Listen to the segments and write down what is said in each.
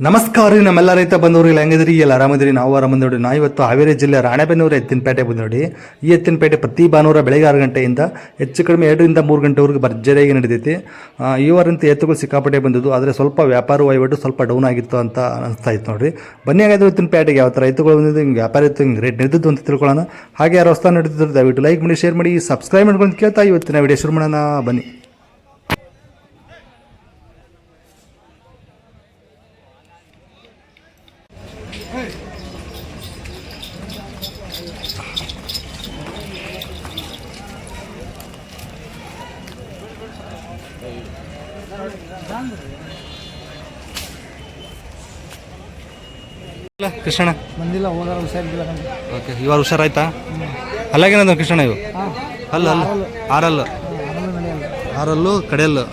ನಮಸ್ಕಾರ ರೀ ನಮ್ಮೆಲ್ಲ ರೈತ ಬಂದವರು ಇಲ್ಲ ಹೆಂಗಿದ್ರಿ ಎಲ್ಲ ಆರಾಮದ್ರಿ ನಾವು ಆರಾಮಂದಿ ನಾ ಇವತ್ತು ಹಾವೇರಿ ಜಿಲ್ಲೆ ರಾಣೆಬೆನ್ನೂರು ಎತ್ತಿನಪೇಟೆ ಬಂದು ನೋಡಿ. ಈ ಎತ್ತಿನಪೇಟೆ ಪ್ರತಿ ಭಾನುವಾರ ಬೆಳಗ್ಗೆ 6 ಗಂಟೆಯಿಂದ ಹೆಚ್ಚು ಕಡಿಮೆ 2 ರಿಂದ 3 ಗಂಟೆವರೆಗೂ ಭರ್ಜರಿಯಾಗಿ ನಡೀತೈತಿ. ಈ ವಾರಂತ ಎತ್ತುಗಳು ಸಿಕ್ಕಾಪಟ್ಟೆ ಬಂದಿದ್ದು, ಆದರೆ ಸ್ವಲ್ಪ ವ್ಯಾಪಾರ ವಹಿವಾಟು ಸ್ವಲ್ಪ ಡೌನ್ ಆಗಿತ್ತು ಅಂತ ಅನಿಸ್ತಾ ಇತ್ತು ನೋಡ್ರಿ. ಬನ್ನಿ ಹಾಗಾದ್ರೆ ಎತ್ತಿನಪೇಟೆಗೆ ಯಾವ ಥರ ಎತ್ತುಗಳು ಬಂದಿದ್ದು, ಹಿಂಗೆ ವ್ಯಾಪಾರ ಇತ್ತು, ಹಿಂಗೆ ರೇಟ್ ನಡೆದಿದ್ದು ಅಂತ ತಿಳ್ಕೊಳ್ಳೋಣ. ಹಾಗೆ ಯಾರು ಹೊಸ ನಡೀತಿದ್ರು ದಯವಿಟ್ಟು ಲೈಕ್ ಮಾಡಿ, ಶೇರ್ ಮಾಡಿ, ಸಬ್ಸ್ಕ್ರೈಬ್ ಮಾಡ್ಕೊಂಡು ಕೇಳ್ತಾ ಇವತ್ತಿನ ವಿಡಿಯೋ ಶುರು ಮಾಡೋಣ ಬನ್ನಿ. ಕೃಷ್ಣ ಬಂದಿಲ್ಲ, ಹೋದಾರ ಹುಷಾರಿಲ್ಲ. ಓಕೆ, ಇವಾಗ ಹುಷಾರಾಯ್ತಾ? ಅಲ್ಲಾಗೇನದ ಕೃಷ್ಣ ಇವು ಅಲ್ಲ ಆರಲ್ಲು ಆರಲ್ಲು ಕಡೆಯಲ್ಲು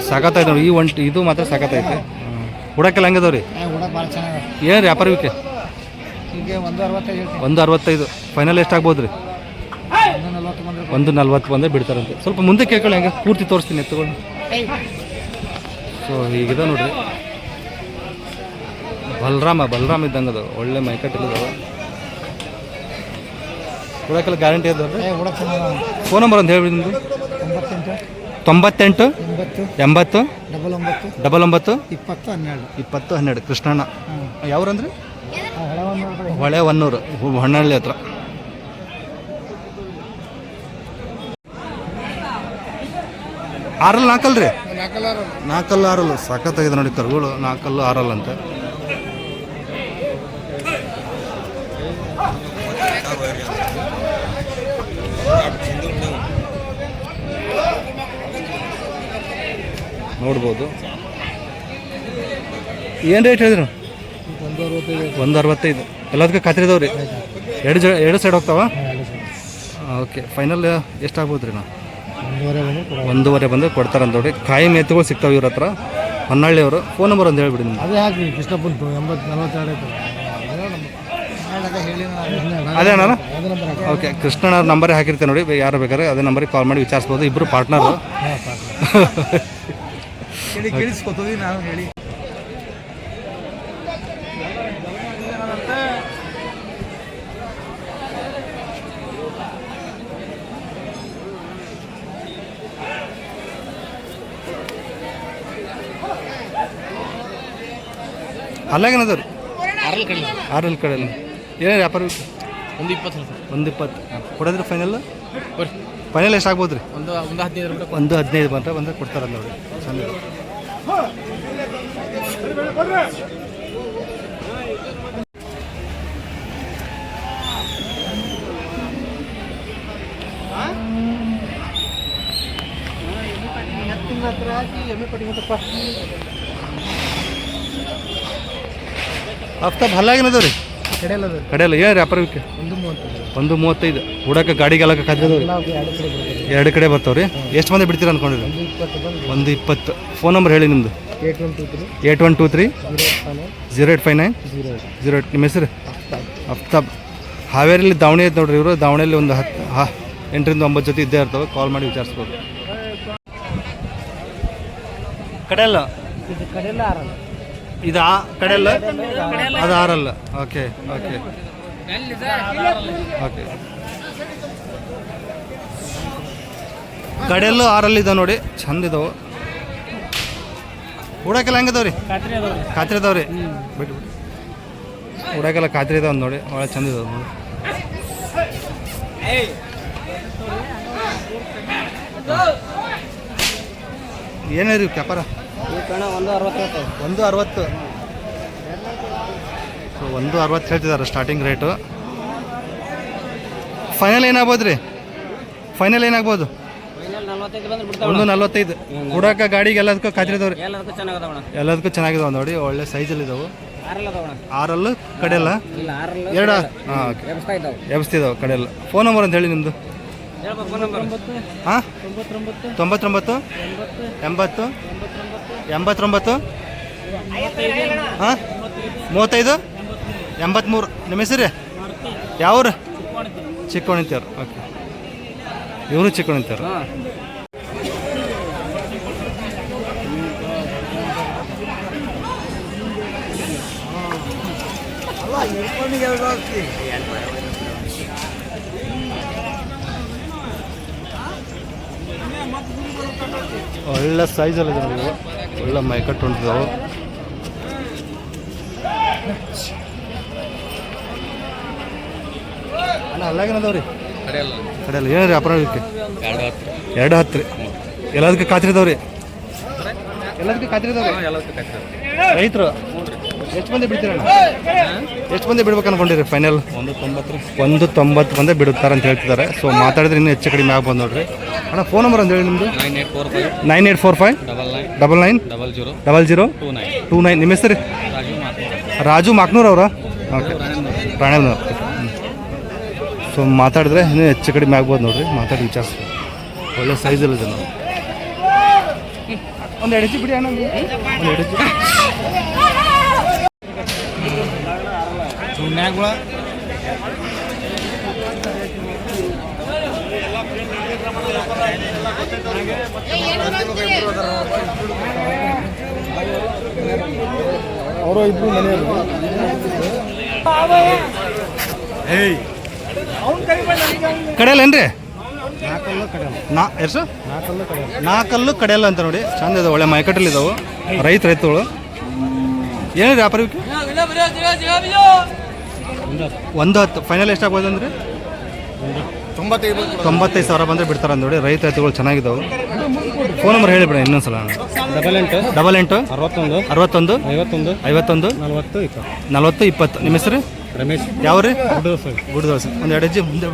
ಸಾಕತ್ತಾಯ್ತು ನೋಡಿ. ಇದು ಮಾತ್ರ ಸಾಕತ್ತೈತೆ. ಹುಡಕ್ಕೆಲ್ಲ ಹಂಗದವ್ರಿ. ಏನು ವ್ಯಾಪಾರಕ್ಕೆ ಈಗ 165 165 ಫೈನಲ್ ಎಷ್ಟಾಗ್ಬೋದು ರೀ? 140 ಬಂದರೆ ಬಿಡ್ತಾರಂತೆ. ಸ್ವಲ್ಪ ಮುಂದೆ ಕೇಳ್ಕೊಳ್ಳಿ, ಹಂಗೆ ಪೂರ್ತಿ ತೋರಿಸ್ತೀನಿ ಎತ್ತುಗಳು. ಸೊ ಹೀಗಿದೆ ನೋಡ್ರಿ, ಬಲರಾಮ ಇದ್ದಂಗೆ ಅದು ಒಳ್ಳೆ ಮೈಕಟ್ಟಿಲ್ಲದವ. ಹುಡಕ್ಕೆಲ್ಲ ಗ್ಯಾರಂಟಿ ಅದಾವ್ರಿ. ಫೋನ್ ನಂಬರ್ ಅಂತ ಹೇಳಿ ನಿಮ್ಮದು. 98 80 99 20 12. ಕೃಷ್ಣಣ್ಣ ಯಾವ್ರಂದ್ರಿ? ಹೊಳೆ ಹೊನ್ನೂರು, ಹೊನ್ನಳ್ಳಿ ಹತ್ರ. ಆರಲ್ಲ ನಾಲ್ಕಲ್ರಿ? ನಾಲ್ಕಲ್ಲು ಆರಲ್ಲು ಸಾಕತ್ತಾಗಿದೆ ನೋಡಿ ಕರುಗಳು. ನಾಲ್ಕಲ್ಲು ಆರಲ್ಲ ಅಂತ. ನೋಡ್ಬೋದು. ಏನು ರೇಟ್ ಹೇಳಿದ್ರು? 165. ಎಲ್ಲದಕ್ಕೂ ಖಾತ್ರಿ ಇದಾವ್ರಿ? ಎರಡು ಸೈಡ್ ಹೋಗ್ತಾವ? ಓಕೆ, ಫೈನಲ್ ಎಷ್ಟಾಗ್ಬೋದು ರೀ? ನಾವು 1.5 ಬಂದು ಕೊಡ್ತಾರಂತ ನೋಡಿ. ಕಾಯಿ ಎತ್ತುಗಳು ಸಿಗ್ತಾವೆ ಇವ್ರ ಹತ್ರ. ಹೊನ್ನಳ್ಳಿಯವರು. ಫೋನ್ ನಂಬರ್ ಒಂದು ಹೇಳ್ಬಿಡಿ ನಿಮ್ಗೆ. ಅದೇ ಹಾಕಿ ಕೃಷ್ಣಪ್ಪಂತು 42. ಅದೇ ಅಣ್ಣ. ಓಕೆ, ಕೃಷ್ಣಣ್ಣ ನಂಬರೇ ಹಾಕಿರ್ತೇನೆ ನೋಡಿ. ಯಾರು ಬೇಕಾದ್ರೆ ಅದೇ ನಂಬರಿಗೆ ಕಾಲ್ ಮಾಡಿ ವಿಚಾರಿಸ್ಬೋದು. ಇಬ್ಬರು ಪಾರ್ಟ್ನರು. ಕೇಳಿಸ್ಕೊತೀವಿ ನಾವು ಹೇಳಿ. ಅಲ್ಲಾಗೇನದ ರೀ? ಆರಲ್ ಕಡೆಯಲ್ಲಿ ಏನೇ ವ್ಯಾಪಾರ? 120 ಕೊಡೋದ್ರಿ ಫೈನಲ್? ಫೈನಲ್ ಎಷ್ಟಾಗ್ಬೋದು ರೀ? 115 ಬಂದರೆ ಕೊಡ್ತಾರಲ್ಲ ನೋಡಿ. ಚಂದ. ಹಫ್ತಾ ಹಲ್ಲಾಗೇನದ ರೀ? ಕಡೆಯಲ್ಲ ಏನು ವ್ಯಾಪಾರಕ್ಕೆ? 135. ಹುಡಕ್ಕೆ ಗಾಡಿಗೆಲ್ಲ ಖಾದ್ರದವ್ರಿ? 2 ಕಡೆ ಬರ್ತಾವ್ರಿ. ಎಷ್ಟು ಮಂದಿ ಬಿಡ್ತೀರ ಅಂದ್ಕೊಂಡಿರಿ? 120. ಫೋನ್ ನಂಬರ್ ಹೇಳಿ ನಿಮ್ಮದು. 8123 0859 08. ನಿಮ್ಮ ಹೆಸರು? ಅಫ್ತಾಬ್. ಹಾವೇರಿಲಿ ದಾವಣಿ ಐತೆ ನೋಡ್ರಿ. ಇವರು ದಾವಣಿಯಲ್ಲಿ ಒಂದು 8 ರಿಂದ 9 ಜೊತೆ ಇದ್ದೇ ಇರ್ತವೆ. ಕಾಲ್ ಮಾಡಿ ವಿಚಾರಿಸ್ಬೋದು. ಕಡೆಯಲ್ಲ ಇದು ಕಡೆಯಲ್ಲ, ಅದು ಆರಲ್ಲ. Okay okay okay. ಕಡೆಯಲ್ಲೂ ಆರಲ್ಲಿದ್ದಾವೆ ನೋಡಿ, ಚಂದ ಇದಾವೆ. ಹುಡಕ್ಕೆಲ್ಲ ಹೆಂಗದವ್ರಿ? ಖಾತ್ರಿ ಇದಾವ್ರಿ. ಬಿಟ್ಟು ಹುಡಕ್ಕೆಲ್ಲ ಖಾತ್ರಿ ಇದಾವೆ ನೋಡಿ, ಒಳ್ಳೆ ಚಂದ ಇದಾವೆ ನೋಡಿ. ಏನಿರಿ ವ್ಯಾಪಾರ? 160. ಸೊ 160 ಹೇಳ್ತಿದ್ದಾರೆ ಸ್ಟಾರ್ಟಿಂಗ್ ರೇಟು. ಫೈನಲ್ ಏನಾಗ್ಬೋದು ರೀ? ಫೈನಲ್ ಏನಾಗ್ಬೋದು? 145. ಹುಡಕ ಗಾಡಿಗೆ ಎಲ್ಲದಕ್ಕೂ ಖಾತ್ರಿ ಇದಾವ್ರಿ? ಎಲ್ಲದಕ್ಕೂ ಚೆನ್ನಾಗಿದಾವೆ ನೋಡಿ, ಒಳ್ಳೆ ಸೈಜಲ್ಲಿ ಇದಾವೆ. ಆರಲ್ಲು ಕಡೆಯಲ್ಲ? 2. ಹಾಂ, ಓಕೆ. ಎಬ್ಸ್ತಿದ್ದಾವೆ ಕಡೆಯಲ್ಲ. ಫೋನ್ ನಂಬರ್ ಅಂತ ಹೇಳಿ ನಿಮ್ಮದು. ಹಾಂ, 99 80 89 ಹಾಂ 35 83. ನಿಮ್ಮ ಹೆಸರು ಯಾವ್ರು? ಚಿಕ್ಕೋಣಿತ್ಯಾರು. ಓಕೆ, ಇವರು ಚಿಕ್ಕೋಣಿತ್ಯಾರು. ಒಳ್ಳೆ ಸೈಜಲ್ಲಿ ಇದೆ ನೋಡಿ ಇವು. ಒಳ್ಳೆ ಮೈಕಟ್ಟು ಹೊಂಟಿದಾವೆ. ಅಣ್ಣ ಅಲ್ಲಾಗೇನದಾವ್ರಿ ಕಡೆಯಲ್ಲ ಏನು ರೀ ವ್ಯಾಪಾರ ಇದಕ್ಕೆ 210 ರೀ. ಎಲ್ಲದಕ್ಕೆ ಖಾತ್ರಿದಾವ್ರಿ ಎಲ್ಲದಕ್ಕೆ ಖಾತ್ರಿದಾವ್ರಿ ರೈತರು ಎಷ್ಟು ಮಂದಿ ಬಿಡ್ತೀರಣ್ಣ ಎಷ್ಟು ಮಂದಿ ಬಿಡ್ಬೇಕು ಅನ್ಕೊಂಡಿರಿ ಫೈನಲ್ 190 ಮಂದಿ ಬಿಡುತ್ತಾರೆ ಅಂತ ಹೇಳ್ತಿದ್ದಾರೆ. ಸೊ ಮಾತಾಡಿದ್ರೆ ಇನ್ನೂ ಹೆಚ್ಚು ಕಡಿಮೆ ಆಗ್ಬೋದು ನೋಡ್ರಿ. ಅಣ್ಣ ಫೋನ್ ನಂಬರ್ ಅಂತ ಹೇಳಿ ನಿಮ್ಮದು 9845990029. ನಿಮ್ಮ ಹೆಸರು ರಾಜು ಮಾಕ್ನೂರ್ ಅವರ ಓಕೆ ಪ್ರಾಣೇವ್ನವ್ರು. ಸೊ ಮಾತಾಡಿದ್ರೆ ಇನ್ನೂ ಹೆಚ್ಚು ಕಡಿಮೆ ಆಗ್ಬೋದು ನೋಡ್ರಿ. ಮಾತಾಡಿ ವಿಚಾರಿಸಿ ಒಳ್ಳೆ ಸೈಜಲ್ಲಿ ಇದೆ ನಾವು. ಒಂದು 2 ಬಿಡಿ ಅಣ್ಣ ಒಂದು 2 ಸುಮ್ಯಾಗಳ ಅವರು ಇಬ್ಬರು ಮನೆಯವರು ಕಡೆಯಲ್ಲೇನ್ರಿ ನಾಲ್ಕಲ್ಲು ಕಡೆಯಲ್ಲ ಎಷ್ಟು ನಾಲ್ಕಲ್ಲು ಕಡೆಯಲ್ಲ 4 ಕಲ್ಲು ಕಡೆಯಲ್ಲ ಅಂತ ನೋಡಿ. ಚಂದ ಇದೆ ಒಳ್ಳೆ ಮೈಕಟ್ಟಲ್ಲಿ ಇದಾವೆ. ರೈತಗಳು ಏನಿದೆ ವ್ಯಾಪಾರಕ್ಕೆ 110 ಫೈನಲ್ ಎಷ್ಟಾಗ್ಬೋದು ಅಂದರೆ 95,000 ಬಂದರೆ ಬಿಡ್ತಾರೆ ನೋಡಿ. ರೈತಗಳು ಚೆನ್ನಾಗಿದ್ದಾವೆ. ಫೋನ್ ನಂಬರ್ ಹೇಳಿಬಿಡ ಇನ್ನೊಂದ್ಸಲ. 88 61 51 40 20. ನಿಮ್ಮ ಹೆಸರು ರಮೇಶ್ ಯಾವ ರೀ ಗುಡ್ದೋಸ. ಒಂದು 2 ಹೆಜ್ಜೆ ಮುಂದೆ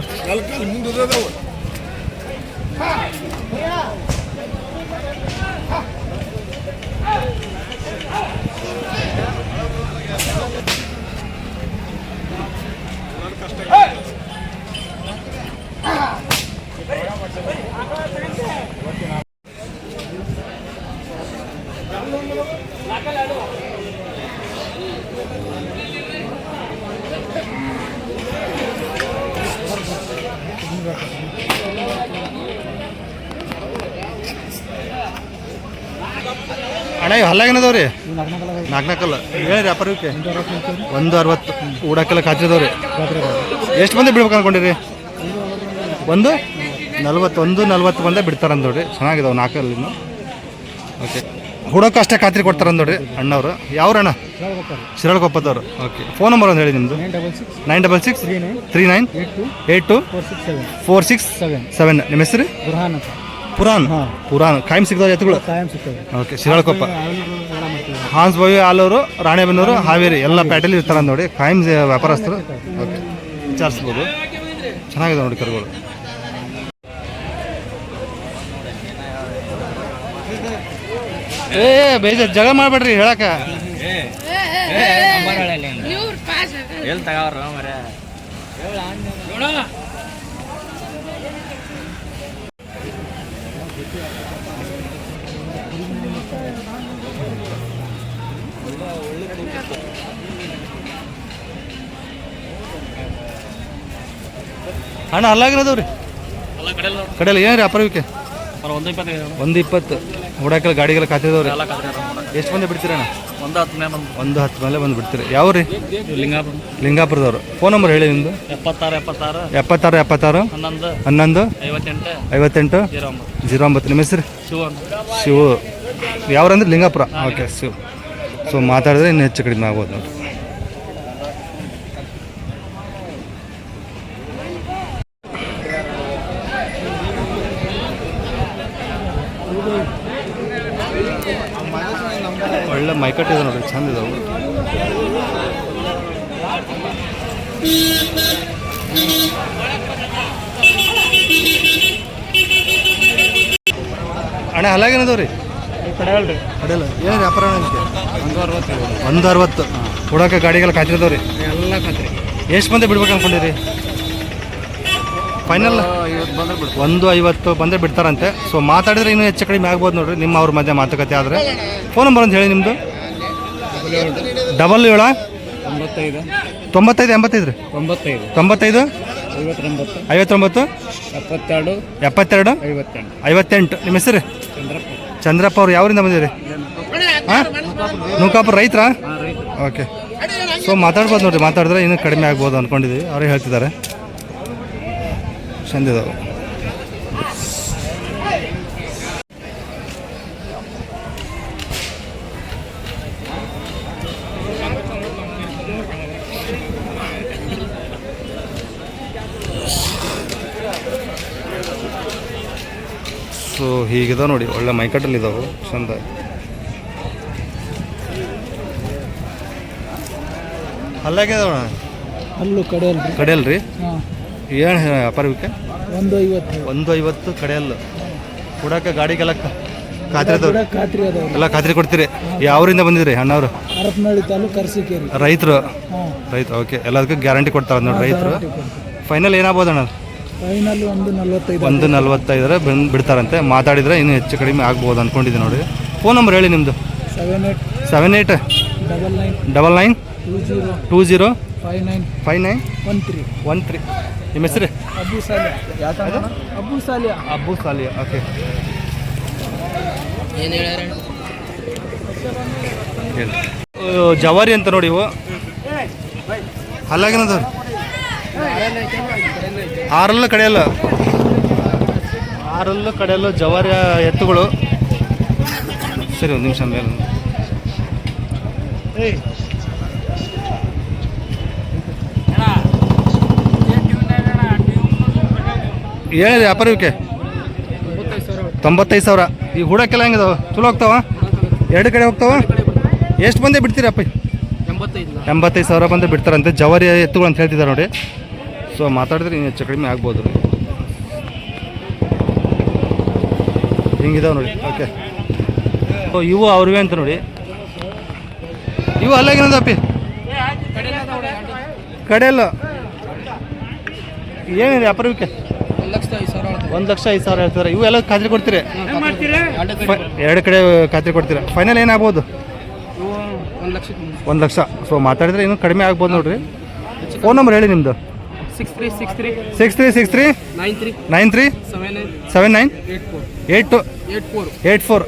ಅಣ್ಣ ಇವು ಹಲ್ಲಾಗೇನದವ್ರಿ 4 ಕಲ್ಲ ಹೇಳಿ ವ್ಯಾಪಾರಕ್ಕೆ 160 ಊಡಕ್ಕೆಲ್ಲ ಖಾತ್ರಿದವ್ರಿ. ಎಷ್ಟು ಮಂದಿ ಬಿಡ್ಬೇಕು ಅನ್ಕೊಂಡಿರಿ 140 ಮಂದಿ ಬಿಡ್ತಾರಂತ ನೋಡ್ರಿ. ಚೆನ್ನಾಗಿದಾವೆ 4 ಕಲ್ಲಿನ. ಓಕೆ ಹುಡಕ್ಕೆ ಅಷ್ಟೇ ಖಾತ್ರಿ ಕೊಡ್ತಾರಂತ ನೋಡ್ರಿ ಅಣ್ಣವ್ರು. ಯಾವ್ರಣ್ಣ ಶಿರಳಕೊಪ್ಪದವ್ರು. ಓಕೆ ಫೋನ್ ನಂಬರ್ ಅಂತ ಹೇಳಿ ನಿಮ್ಮದು 966 39 82 46 7. ನಿಮ್ಮ ಹೆಸರು ಪುರಾನ್ ಕಾಯಂ ಸಿಗ್ತಾವೆ ಎತ್ತುಗಳು. ಓಕೆ ಶಿರಾಳಕೊಪ್ಪ ಹಾನ್ಸ್ ಬಾವಿ ಆಲೂರು ರಾಣೆಬೆನ್ನೂರು ಹಾವೇರಿ ಎಲ್ಲ ಪೇಟೆಲಿ ಇರ್ತಾರೆ ನೋಡಿ. ಕಾಯಂ ವ್ಯಾಪಾರಸ್ಥರು. ಓಕೆ ವಿಚಾರಿಸ್ಬೋದು. ಚೆನ್ನಾಗಿದೆ ನೋಡಿ ಕರುಗಳು. ಬೇಜಾರು ಜಗಳ ಮಾಡಬೇಡ್ರಿ ಹೇಳಕ್ಕ. ಅಣ್ಣ ಅಲ್ಲಾಗಿರೋದವ್ರಿ ಕಡೆಯಲ್ಲ ಏನು ರೀ ವ್ಯಾಪಾರಕ್ಕೆ 120 ಹುಡಾಕಲ್ ಗಾಡಿಗೆಲ್ಲ ಖಾತಿದವ್ರಿ. ಎಷ್ಟು ಮಂದಿ ಬಿಡ್ತೀರಣ್ಣ 110 ಮೇಲೆ ಬಂದು ಬಿಡ್ತೀರಿ. ಯಾವ ರೀ ಲಿಂಗಾಪುರದವ್ರು. ಫೋನ್ ನಂಬರ್ ಹೇಳಿ ನಿಮ್ಮದು 76 11 58 09. ನಿಮ್ಮ ಹೆಸರು ಶಿವು. ಯಾವ್ರಂದ್ರೆ ಲಿಂಗಾಪುರ. ಓಕೆ ಶಿವ್. ಸೊ ಮಾತಾಡಿದ್ರೆ ಇನ್ನು ಹೆಚ್ಚು ಕಡಿಮೆ ಆಗ್ಬೋದು ನೋಡಿ. ಒಳ್ಳೆ ಮೈಕಟ್ಟಿದೆ ನೋಡಿ ಚಂದ ಇದಾವೆ. ಅಣ್ಣ ಹಲ್ಲಾಗೇನದವ್ರಿ ಕಡೆಯಲ್ಲ ಏನು ವ್ಯಾಪಾರ 160 ಹುಡಕ ಗಾಡಿಗೆಲ್ಲ ಖಾತ್ರಿದವ್ರಿ ಎಲ್ಲ ಖಾತ್ರಿ. ಎಷ್ಟು ಮಂದಿ ಬಿಡ್ಬೇಕು ಅನ್ಕೊಂಡಿರಿ ಫೈನಲ್ 150 ಬಂದರೆ ಬಿಡ್ತಾರಂತೆ. ಸೊ ಮಾತಾಡಿದ್ರೆ ಇನ್ನೂ ಹೆಚ್ಚು ಕಡಿಮೆ ಆಗ್ಬೋದು ನೋಡ್ರಿ. ನಿಮ್ಮ ಅವ್ರ ಮಧ್ಯೆ ಮಾತುಕತೆ ಆದರೆ. ಫೋನ್ ನಂಬರ್ ಅಂತ ಹೇಳಿ ನಿಮ್ಮದು 77 95 85 ರೀ 95 59 72 58. ನಿಮ್ಮ ಹೆಸರು ಚಂದ್ರಪ್ಪ ಅವ್ರು ಯಾವರಿಂದ ಬಂದಿರಿ? ಹಾಂ ನೂಕಾಪುರ ರೈತರ. ಓಕೆ ಸೊ ಸೊ ಮಾತಾಡ್ಬೋದು ನೋಡಿರಿ, ಮಾತಾಡಿದ್ರೆ ಇನ್ನೂ ಕಡಿಮೆ ಆಗ್ಬೋದು ಅಂದ್ಕೊಂಡಿದ್ದೀವಿ, ಅವರೇ ಹೇಳ್ತಿದ್ದಾರೆ. ಚಂದಿದಾವೆ. ಸೊ ಹೀಗಿದಾವೆ ನೋಡಿ, ಒಳ್ಳೆ ಮೈಕಟ್ಟಲ್ಲಿದ್ದಾವೆ, ಚಂದ. ಅಲ್ಲಾಗ್ಯದವ ಅಲ್ಲೂ ಕಡೆಯಲ್ರಿ. ಕಡೆಯಲ್ರಿ. ಹಾಂ, ಏನು ವ್ಯಾಪಾರಕ್ಕೆ 150. 150 ಕಡೆಯಲ್ಲ. ಕೊಡಕ್ಕೆ ಗಾಡಿಗೆಲ್ಲ ಖಾತ್ರಿ ಅದಾವ, ಖಾತ್ರಿ ಅದಾವ್ರಿ. ಎಲ್ಲ ಖಾತ್ರಿ ಕೊಡ್ತೀರಿ. ಯಾವರಿಂದ ಬಂದಿದ್ರಿ ಅಣ್ಣವ್ರು? ಹರಪನಹಳ್ಳಿ ತಾಲೂಕು ಅರಸೀಕೆರೆ. ರೈತರು. ಹಾಂ, ರೈತರು, ಓಕೆ. ಎಲ್ಲದಕ್ಕೂ ಗ್ಯಾರಂಟಿ ಕೊಡ್ತಾರೆ ನೋಡಿ ರೈತರು. ಫೈನಲ್ ಏನಾಗ್ಬೋದು ಅಣ್ಣ? ಫೈನಲ್ 145. 145 ಬಿಡ್ತಾರಂತೆ. ಮಾತಾಡಿದ್ರೆ ಇನ್ನೂ ಹೆಚ್ಚು ಕಡಿಮೆ ಆಗ್ಬೋದು ಅಂದ್ಕೊಂಡಿದ್ದೀನಿ ನೋಡಿ. ಫೋನ್ ನಂಬರ್ ಹೇಳಿ ನಿಮ್ಮದು. 78 ಡಬಲ್ ನೈನ್ 20 20 59 59 13. 13. ನಿಮ್ಮ ಹೆಸರು? ಅಬ್ಬು ಸಾಲಿಯಾ. ಅಬ್ಬು ಸಾಲಿಯಾ. ಅಬ್ಬು ಸಾಲಿಯಾ, ಓಕೆ. ಜವಾರಿ ಅಂತ ನೋಡಿ ಇವು. ಅಲ್ಲಾಗೇನದ? ಆರಲ್ಲೂ ಕಡೆಯಲ್ಲ, ಆರಲ್ಲೂ ಕಡೆಯಲ್ಲ ಜವಾರಿ ಎತ್ತುಗಳು. ಸರಿ, ಒಂದು ನಿಮಿಷ ಮೇಲೆ ಏನಿದೆ ವ್ಯಾಪಾರಕ್ಕೆ? 95,000. ಈ ಹೂಡಕ್ಕೆಲ್ಲ ಹೆಂಗಿದಾವ? ಚಲೋ ಹೋಗ್ತಾವ? ಎರಡು ಕಡೆ ಹೋಗ್ತಾವ? ಎಷ್ಟು ಬಂದೇ ಬಿಡ್ತೀರಪ್ಪ? 85,000 ಬಂದು ಬಿಡ್ತಾರಂತೆ. ಜವಾರಿ ಎತ್ತುಗಳು ಅಂತ ಹೇಳ್ತಿದ್ದಾರೆ ನೋಡಿ. ಸೊ ಮಾತಾಡಿದ್ರೆ ಇನ್ನು ಹೆಚ್ಚು ಕಡಿಮೆ ಆಗ್ಬೋದು. ಹಿಂಗಿದಾವೆ ನೋಡಿ, ಓಕೆ. ಸೊ ಇವು ಅವ್ರಿವೆ ಅಂತ ನೋಡಿ. ಇವು ಅಲ್ಲಾಗೇನದಪ್ಪಿ? ಕಡೆಯಲ್ಲ. ಏನಿದೆ ವ್ಯಾಪಾರಕ್ಕೆ? 1,05,000 ಹೇಳ್ತಾರೆ. ಇವು ಎಲ್ಲ ಖಾತ್ರಿ ಕೊಡ್ತೀರಿ? ಎರಡು ಕಡೆ ಖಾತ್ರಿ ಕೊಡ್ತೀರಾ? ಫೈನಲ್ ಏನಾಗ್ಬೋದು? 1 ಲಕ್ಷ. ಸೊ ಮಾತಾಡಿದ್ರೆ ಇನ್ನೂ ಕಡಿಮೆ ಆಗ್ಬೋದು ನೋಡ್ರಿ. ಫೋನ್ ನಂಬರ್ ಹೇಳಿ ನಿಮ್ಮದು. 6363 93 79 84.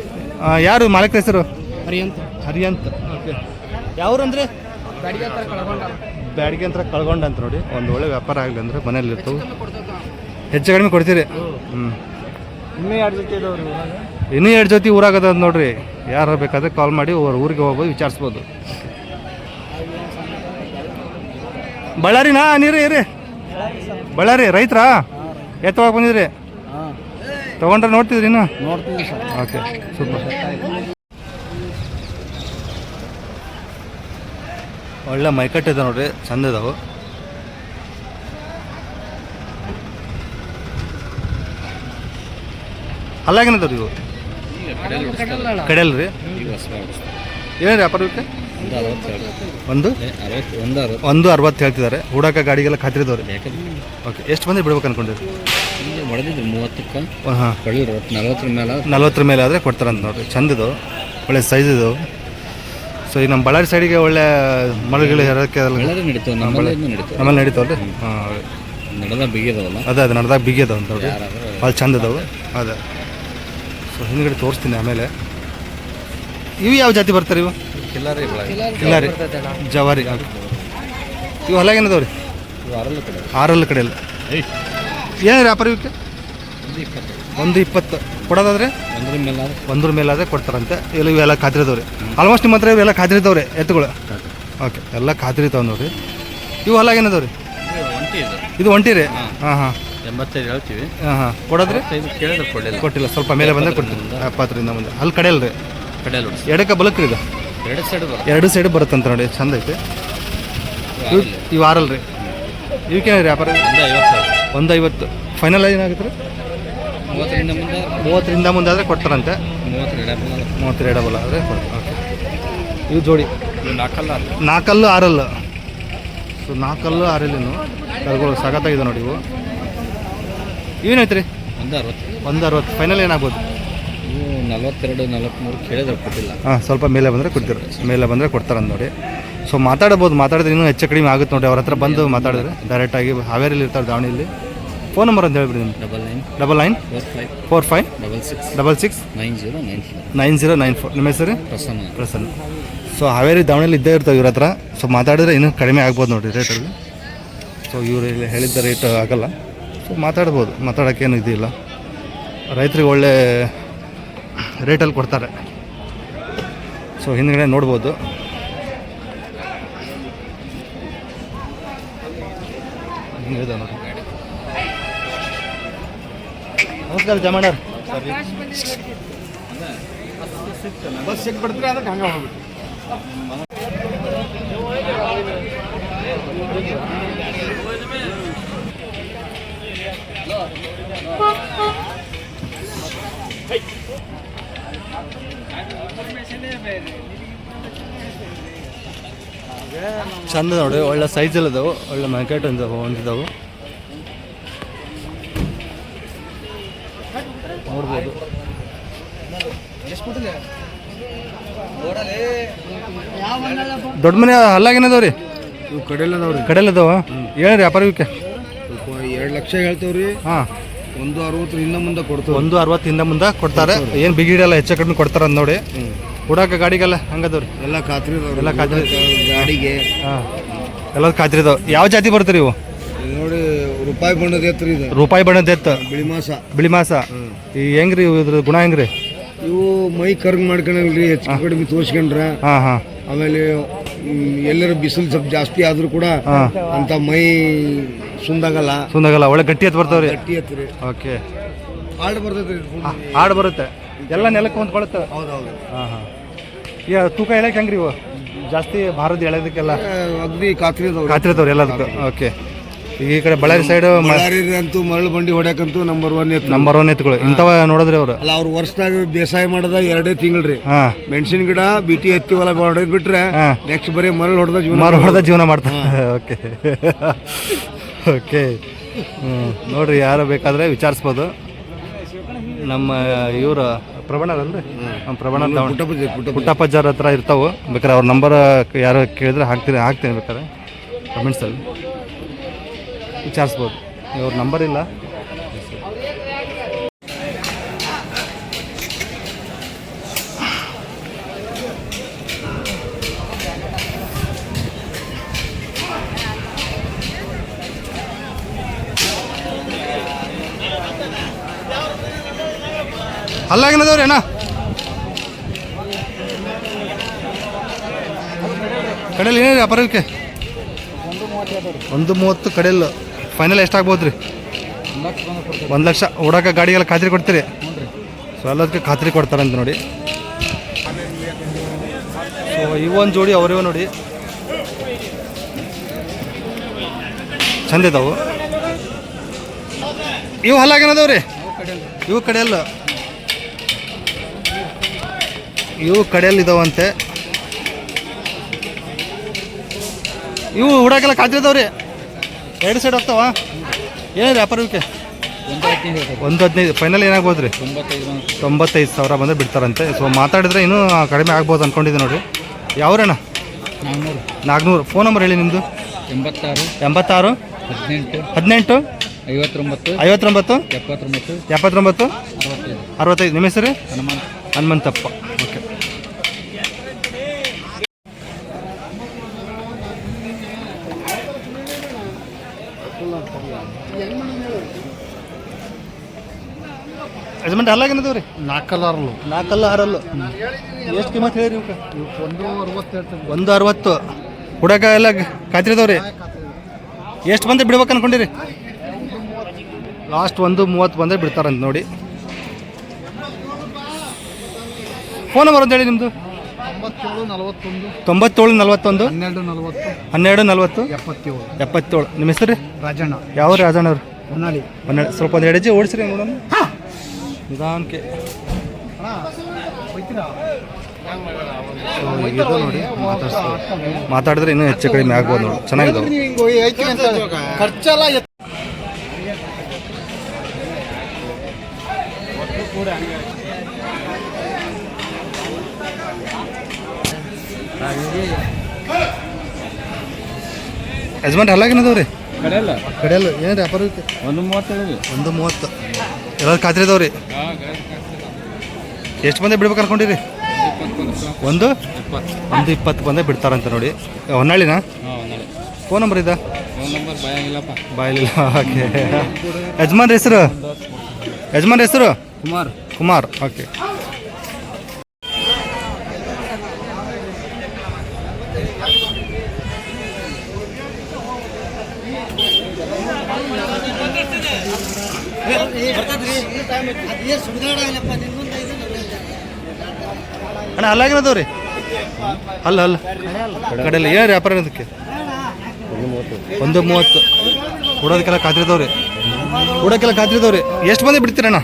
ಯಾರು ಮಾಲೀಕರ ಹೆಸರು? ಹರಿಯಂತ್. ಓಕೆ. ಯಾವ್ರು ಅಂದರೆ? ಬ್ಯಾಡಿಗೆ ಅಂತ ಕಳ್ಕೊಂಡ ಅಂತ ನೋಡಿ. ಒಂದು ಒಳ್ಳೆ ವ್ಯಾಪಾರ ಆಗಲಿ ಅಂದರೆ ಮನೇಲಿ ಇರ್ತವೆ, ಹೆಚ್ಚು ಕಡಿಮೆ ಕೊಡ್ತೀರಿ. ಇನ್ನೂ 2 ಜೊತೆ ಇದಾವ್ರಿ. ಇನ್ನೂ 2 ಜೊತೆ ಊರಾಗದ ನೋಡ್ರಿ. ಯಾರು ಬೇಕಾದ್ರೆ ಕಾಲ್ ಮಾಡಿ ಅವ್ರ ಊರಿಗೆ ಹೋಗ್ಬೋದು, ವಿಚಾರಿಸ್ಬೋದು. ಬಳ್ಳಾರಿನಾ? ನೀರು ಬಳ್ಳಾರಿ ರೈತರಾ? ಎತ್ತವಾಗಿ ಬಂದಿದ್ರಿ? ತೊಗೊಂಡ್ರೆ ನೋಡ್ತಿದ್ರಿ ಇನ್ನು? ನೋಡ್ತೀವಿ ಸರ್. Okay, super. ಒಳ್ಳೆ ಮೈಕಟ್ಟಿದೆ ನೋಡ್ರಿ, ಚಂದ ಇದಾವೆ. ಅಲ್ಲಾಗೇನದವ್ರಿ ಇವು? ಕಡೆಯಲ್ರಿ. ಏನು ವ್ಯಾಪಾರಕ್ಕೆ? 160 ಹೇಳ್ತಿದ್ದಾರೆ. ಹೂಡಕ ಗಾಡಿಗೆಲ್ಲ ಖಾತ್ರಿ ಇದಾವ್ರಿ. ಓಕೆ. ಎಷ್ಟು ಬಂದು ಬಿಡ್ಬೇಕು ಅನ್ಕೊಂಡಿರಿ? 30ಕ್ಕೆ. ಹಾಂ, 40 ಮೇಲೆ ಆದರೆ ಕೊಡ್ತಾರಂತ ನೋಡ್ರಿ. ಚಂದಿದು, ಒಳ್ಳೆ ಸೈಜ್ ಇದು. ಸೊ ಈಗ ನಮ್ಮ ಬಳ್ಳಾರಿ ಸೈಡಿಗೆ ಒಳ್ಳೆ ಮಳೆಗಳು ಹೇರೋಕ್ಕೆ ನಮ್ಮಲ್ಲಿ ನಡೀತಾವಲ್ರಿ. ಹಾಂ, ಅದೇ ನಡ್ದಾಗ ಬಿಗಿಯದವ ಅಂತ ನೋಡ್ರಿ, ಭಾಳ ಚಂದ ಇದಾವೆ. ಅದೇ. ಸೊ ಹಿಂದ್ಗಡೆ ತೋರಿಸ್ತೀನಿ ಆಮೇಲೆ. ಇವು ಯಾವ ಜಾತಿ ಬರ್ತಾರೆ ಇವು? ಕಿಲ್ಲಾರಿ ಜವಾರಿ. ಇವು ಹೊಲಾಗೇನದವ್ರಿ? 6 ಕಡೆಯಲ್ಲ. ಏನು ವ್ಯಾಪಾರ ಇವಕ್ಕೆ? 120 ಕೊಡೋದಾದ್ರೆ 100 ಮೇಲಾದರೆ ಕೊಡ್ತಾರಂತೆ. ಇವೆಲ್ಲ ಖಾತ್ರಿ ಇದಾವ್ರಿ. ಆಲ್ಮೋಸ್ಟ್ ನಿಮ್ಮ ಹತ್ರ ಇವೆಲ್ಲ ಖಾತ್ರಿ ಇದಾವ್ರಿ ಎತ್ತುಗಳು? ಓಕೆ, ಎಲ್ಲ ಖಾತ್ರಿ ಇದಾವೆ ನೋಡ್ರಿ. ಇವು ಹೊಲಾಗೇನದವ್ರಿ? ಇದು ಒಂಟಿ ರೀ? ಹಾಂ ಹಾಂ, 85 ಹೇಳ್ತೀವಿ. ಹಾಂ ಹಾಂ. ಕೊಡೋದ್ರಿ? ಕೇಳಿದ್ರೆ ಕೊಟ್ಟಿಲ್ಲ, ಸ್ವಲ್ಪ ಮೇಲೆ ಬಂದರೆ ಕೊಡ್ತೀನಿ. 70ರಿಂದ ಮುಂದೆ. ಅಲ್ಲಿ ಕಡೆಯಲ್ಲ ರೀ? ಕಡೆಯಲ್ಲಿ ಎಡಕ್ಕೆ ಬಲಕ್ರಿ ಇದು? 2 ಸೈಡ್ ಬರುತ್ತೆ. 2 ಸೈಡ್ ಬರುತ್ತಂತ ನೋಡಿ, ಚಂದ ಐತೆ. ಇವು 6 ರೀ? ಇವಕ್ಕೇನು ವ್ಯಾಪಾರ? 150. ಫೈನಲ್ ಏನಾಗುತ್ತೆ ರೀ? 30ರಿಂದ ಮುಂದೆ ಆದರೆ ಕೊಡ್ತಾರಂತೆ. 32 ಡಬಲ್ ಆದರೆ ಕೊಡ್ತಾರೆ. ಓಕೆ. ಇವು ಜೋಡಿ 4 6. ಸೊ 4 6 ಕರ್ಗಳು ಸಖತ್ತಾಗಿದೆ ನೋಡಿ ಇವು. ಇವೇನೈತೆ ರೀ? 160. ಫೈನಲ್ ಏನಾಗ್ಬೋದು? 42 43 ಕೇಳಿದ್ರೆ ಕೊಟ್ಟಿಲ್ಲ. ಹಾಂ, ಸ್ವಲ್ಪ ಮೇಲೆ ಬಂದರೆ ಕೊಡ್ತೀರಿ. ಮೇಲೆ ಬಂದರೆ ಕೊಡ್ತಾರಂತ ನೋಡಿ. ಸೊ ಮಾತಾಡ್ಬೋದು, ಮಾತಾಡಿದ್ರೆ ಇನ್ನೂ ಹೆಚ್ಚು ಕಡಿಮೆ ಆಗುತ್ತೆ ನೋಡಿ. ಅವ್ರ ಹತ್ರ ಬಂದು ಮಾತಾಡಿದ್ರೆ ಡೈರೆಕ್ಟಾಗಿ ಹಾವೇರಿಯಲ್ಲಿ ಇರ್ತಾರೆ, ದಾವಣಿಯಲ್ಲಿ. ಫೋನ್ ನಂಬರ್ ಅಂತ ಹೇಳ್ಬಿಡಿ ನಿಮ್ದು. 99 45 66 9094. ನಿಮ್ಮ ಹೆಸರು? ಪ್ರಸನ್ನ. ಸೊ ಹಾವೇರಿ ದಾವಣಿಯಲ್ಲಿ ಇದ್ದೇ ಇರ್ತಾವೆ ಇವ್ರ ಹತ್ರ. ಸೊ ಮಾತಾಡಿದ್ರೆ ಇನ್ನೂ ಕಡಿಮೆ ಆಗ್ಬೋದು ನೋಡಿರಿ ರೇಟಲ್ಲಿ. ಸೊ ಇವರು ಇಲ್ಲಿ ಹೇಳಿದ್ದ ರೇಟ್ ಆಗಲ್ಲ. ಸೊ ಮಾತಾಡ್ಬೋದು, ಮಾತಾಡೋಕ್ಕೇನು ಇದಿಲ್ಲ. ರೈತರಿಗೆ ಒಳ್ಳೆ ರೇಟಲ್ಲಿ ಕೊಡ್ತಾರೆ. ಸೊ ಹಿಂದ್ಗಡೆ ನೋಡ್ಬೋದು. ಹಿಂಗಿದೆ ನೋಡಿ. ನಮಸ್ಕಾರ ಜಮಾನರ್. ಬಸ್ ಚೆಕ್ ಬಿಡ್ತೀರಿ ಅದಕ್ಕೆ ಹಂಗೆ ಹೋಗ್ಬಿಟ್ಟು ಚಂದ ನೋಡಿ, ಒಳ್ಳೆ ಸೈಜಲ್ಲಿ ಇದಾವೆ, ಒಳ್ಳೆ ಮಾರ್ಕೆಟ್ ಹೊಂದಿದ್ದಾವೆ ನೋಡ್ಬೋದು. ದೊಡ್ಡ ಮನೆ ಅಲ್ಲಾಗೇನದಾವ ರೀ? ಇವು ಕಡೆಯಲ್ಲದವ್ರಿ. ಕಡೆಯಲ್ಲದಾವ. ಹೇಳ್ರಿ ವ್ಯಾಪಾರ ಇವಕ್ಕೆ 2 ಲಕ್ಷ ಹೇಳ್ತೇವ್ರಿ. ಹಾಂ, 160 ಹಿಂದೆ ಮುಂದೆ ಕೊಡ್ತೇವೆ. 160 ಹಿಂದೆ ಮುಂದೆ ಕೊಡ್ತಾರೆ. ಏನು ಬಿಗಿಡಲ್ಲ, ಹೆಚ್ಚು ಕಡಿಮೆ ಕೊಡ್ತಾರೆ ಅಂತ ನೋಡಿ. ಕೊಡಾಕ ಗಾಡಿಗೆಲ್ಲ ಹಂಗದವ್ರಿ? ಎಲ್ಲ ಖಾತ್ರಿ ಅದಾವ್ರಿ. ಎಲ್ಲ ಖಾತ್ರಿ ಗಾಡಿಗೆ. ಹಾಂ, ಎಲ್ಲ ಖಾತ್ರಿ ಇದಾವೆ. ಯಾವ ಜಾತಿ ಬರ್ತೀರಿ ಇವು? ನೋಡಿ ರೂಪಾಯಿ ಬಣ್ಣದ ಎತ್ತರಿ ಇದು. ರೂಪಾಯಿ ಬಣ್ಣದ ಎತ್ತು, ಬಿಳಿ ಮಾಸ. ಈ ಹೆಂಗ್ರಿ ಇದ್ರ ಗುಣ ಹೆಂಗ್ರಿ? ಇವು ಮೈ ಕರ್ಗ್ ಮಾಡ್ಕೊಂಡ್ರಿ, ಹೆಚ್ಚು ಕಡಿಮೆ ತೋರ್ಸ್ಕೊಂಡ್ರ. ಹಾಂ ಹಾಂ. ಆಮೇಲೆ ಎಲ್ಲರ ಬಿಸಿಲು ಸ್ವಲ್ಪ ಜಾಸ್ತಿ ಆದ್ರೂ ಕೂಡ ಅಂತ ಮೈ ಸುಂದಾಗಲ್ಲ. ಒಳ್ಳೆ ಗಟ್ಟಿ ಎತ್ತು ಬರ್ತಾವ್ರಿ. ಗಟ್ಟಿ ಎತ್ತರಿ. ಓಕೆ. ಹಾರ್ಡ್ ಬರ್ತೈತ್ರಿ. ಹಾಡು ಬರುತ್ತೆ, ಎಲ್ಲ ನೆಲಕ್ಕೆ ಹೊಂದ್ಕೊಳುತ್ತೆ. ಹೌದೌದು. ಹಾಂ ಹಾಂ. ಈಗ ತೂಕ ಹೇಳಕ್ಕೆ ಹೆಂಗ್ರಿ ಇವು? ಜಾಸ್ತಿ ಭಾರತ ಎಳೆದಕ್ಕೆಲ್ಲ ಅಗ್ದಿ ಖಾತ್ರಿ ಅದಾವ್ರಿ. ಖಾತ್ರಿ ಅದಾವ್ರಿ ಎಲ್ಲದಕ್ಕೂ. ಓಕೆ. ಈಗ ಈ ಕಡೆ ಬಳ್ಳಾರಿ ಸೈಡ್ ಅಂತೂ ಮರಳು ಬಂಡಿ ಹೊಡ್ಯಾಕಂತೂ ನಂಬರ್ 1 ಎತ್ತು. ನಂಬರ್ 1 ಎತ್ತುಗಳು ಇಂಥವ ನೋಡಿದ್ರಿ ಅವರು? ಅಲ್ಲ, ಅವ್ರು ವರ್ಷದಾಗ ಬೇಸಾಯ ಮಾಡದ 2 ತಿಂಗಳ್ರಿ. ಹಾಂ. ಮೆಣಸಿನ ಗಿಡ ಬಿಟಿ ಹತ್ತಿ ಹೊಲ ಹೊಡೆದ್ ಬಿಟ್ರೆ ನೆಕ್ಸ್ಟ್ ಬರೀ ಮರಳು ಹೊಡೆದ ಜೀವನ ಮಾಡ್ತಾರೆ. Okay okay. ನೋಡ್ರಿ, ಯಾರು ಬೇಕಾದ್ರೆ ವಿಚಾರಿಸ್ಬೋದು. ನಮ್ಮ ಇವರು ಪ್ರಬಣರಲ್ರಿ, ನಮ್ಮ ಪ್ರಬಣ ಪುಟ್ಟಪ್ಪಜ್ಜಾರ ಹತ್ರ ಇರ್ತಾವೆ. ಬೇಕಾದ್ರೆ ಅವ್ರ ನಂಬರ್ ಯಾರು ಕೇಳಿದ್ರೆ ಹಾಕ್ತೀನಿ ಬೇಕಾದ್ರೆ ಕಮೆಂಟ್ಸಲ್ಲಿ ವಿಚಾರಿಸ್ಬೋದು. ಇವ್ರ ನಂಬರ್ ಇಲ್ಲ. ಅಲ್ಲಾಗಿನದವ್ರಿ ಅಣ್ಣ ಕಡೆಯಲ್ಲಿ ಏನಿದೆ ವ್ಯಾಪಾರಕ್ಕೆ? 130 ಕಡೆಯಲ್ಲ. ಫೈನಲ್ ಎಷ್ಟಾಗ್ಬೋದು ರೀ? 1 ಲಕ್ಷ. ಓಡಾಕ ಗಾಡಿಗೆಲ್ಲ ಖಾತ್ರಿ ಕೊಡ್ತೀರಿ? ಸೊ ಎಲ್ಲದಕ್ಕೆ ಖಾತ್ರಿ ಕೊಡ್ತಾರಂತ ನೋಡಿ. ಸೊ ಇವೊಂದು ಜೋಡಿ ಅವರಿವ ನೋಡಿ, ಚಂದ ಇದಾವು. ಇವು ಹಲ್ಲಾಗೇನದವ್ರಿ? ಇವು ಕಡೆಯಲ್ಲ, ಇವು ಕಡೆಯಲ್ಲಿ ಇದಾವಂತೆ. ಇವು ಹುಡಾಕೆಲ್ಲ ಖಾತ್ರಿ ಇದಾವ್ರಿ? 2 ಸೈಡ್ ಹೋಗ್ತಾವ? ಏನಿದೆ ವ್ಯಾಪಾರ ಇವಕ್ಕೆ? 115. ಫೈನಲ್ ಏನಾಗ್ಬೋದು ರೀ? 95,000 ಬಂದರೆ ಬಿಡ್ತಾರಂತೆ. ಸೊ ಮಾತಾಡಿದ್ರೆ ಇನ್ನೂ ಕಡಿಮೆ ಆಗ್ಬೋದು ಅಂದ್ಕೊಂಡಿದ್ದೆ ನೋಡಿ. ಯಾವ್ರಣ್ಣ? 400. ಫೋನ್ ನಂಬರ್ ಹೇಳಿ ನಿಮ್ಮದು. 86 18 59 79 65. ನಿಮ್ಮ ಹೆಸರು? ಹನುಮಂತಪ್ಪ. ಓಕೆ. ಯಜಮಾನ್ ಅಲ್ಲಾಗೇನದವು ರೀ? 4 ಆರಲ್ಲು. ಎಷ್ಟು ಕಿಮ್ಮತ್ತು ಹೇಳಿರಿ ಇವಕ್ಕೆ? 160. ಹುಡಕ ಎಲ್ಲ ಖಾತ್ರಿ ಇದಾವ್ರಿ? ಎಷ್ಟು ಬಂದರೆ ಬಿಡ್ಬೇಕು ಅನ್ಕೊಂಡಿರಿ? ಲಾಸ್ಟ್ 130 ಬಂದರೆ ಬಿಡ್ತಾರಂತ ನೋಡಿ. ಫೋನ್ ನಂಬರ್ ಅಂತ ಹೇಳಿ ನಿಮ್ಮದು. 97 41 12 40 77. ನಿಮ್ಮ ಹೆಸರು? ರಾಜಣ್ಣ. ಯಾವ ರಾಜಣ್ಣವ್ರು? ಹೊನ್ನಾಳಿ. ಸ್ವಲ್ಪ ಒಂದು 2 ಹೆಜ್ಜೆ ಓಡಿಸ್ರಿ ನೋಡೋಣ ನಿಧಾನಕ್ಕೆ. ಇದು ನೋಡಿ, ಮಾತಾಡಿದ್ರೆ ಇನ್ನೂ ಹೆಚ್ಚು ಕಡಿಮೆ ಆಗ್ಬೋದು ನೋಡಿ. ಚೆನ್ನಾಗಿದ್ದಾವೆ. ಖರ್ಚೆಲ್ಲ ಯಜಮಾನ್ ಅಲ್ಲಾಗೇನದವ್ರಿ? ಕಡೆಯಲ್ಲ ಏನು ರೀ ವ್ಯಾಪಾರಕ್ಕೆ? 130. 130. ಎಲ್ಲರೂ ಖಾತ್ರಿ ಇದಾವ್ರಿ? ಎಷ್ಟು ಬಂದೆ ಬಿಡ್ಬೇಕು ಅನ್ಕೊಂಡಿರಿ? ಒಂದು 20. 1:20 ಬಂದರೆ ಬಿಡ್ತಾರಂತ ನೋಡಿ. ಹೊನ್ನಾಳಿನಾ? ಹಾಂ ನಾಳೆ ಫೋನ್ ನಂಬರ್ ಇದೆ? ಫೋನ್ ನಂಬರ್ ಭಯಂಗಿಲ್ಲಪ್ಪ. ಬಾಯಿಲಿಲ್ಲ. ಓಕೆ. ಯಜಮಾನ್ರ ಹೆಸರು ಕುಮಾರ್. ಓಕೆ. ಅಣ್ಣ ಅಲ್ಲಾಗಿರೋದವ್ರಿ ಅಲ್ಲ ಕಡೆಯಲ್ಲ ಏನು ವ್ಯಾಪಾರ ಅದಕ್ಕೆ? 1:30 ಕೊಡೋದಕ್ಕೆಲ್ಲ ಕಾತ್ರಿದವ್ರಿ. ಎಷ್ಟು ಬಂದು ಬಿಡ್ತೀರಣ್ಣ?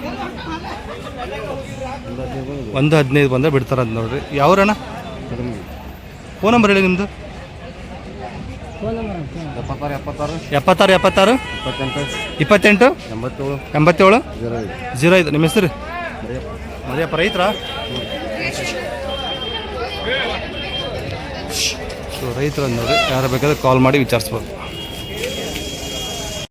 1:15 ಬಂದರೆ ಬಿಡ್ತಾರಂತ ನೋಡ್ರಿ. ಯಾವ್ರಣ್ಣ? ಫೋನ್ ನಂಬರ್ ಹೇಳಿ ನಿಮ್ಮದು. 76 28 87 05. ನಿಮ್ಮ ಹೆಸರು? ಮರಿಯಪ್ಪ. ರೈತರಾ? ರೈತರು ನೋಡಿ, ಯಾರು ಬೇಕಾದ್ರೆ ಕಾಲ್ ಮಾಡಿ ವಿಚಾರಿಸ್ಬೋದು.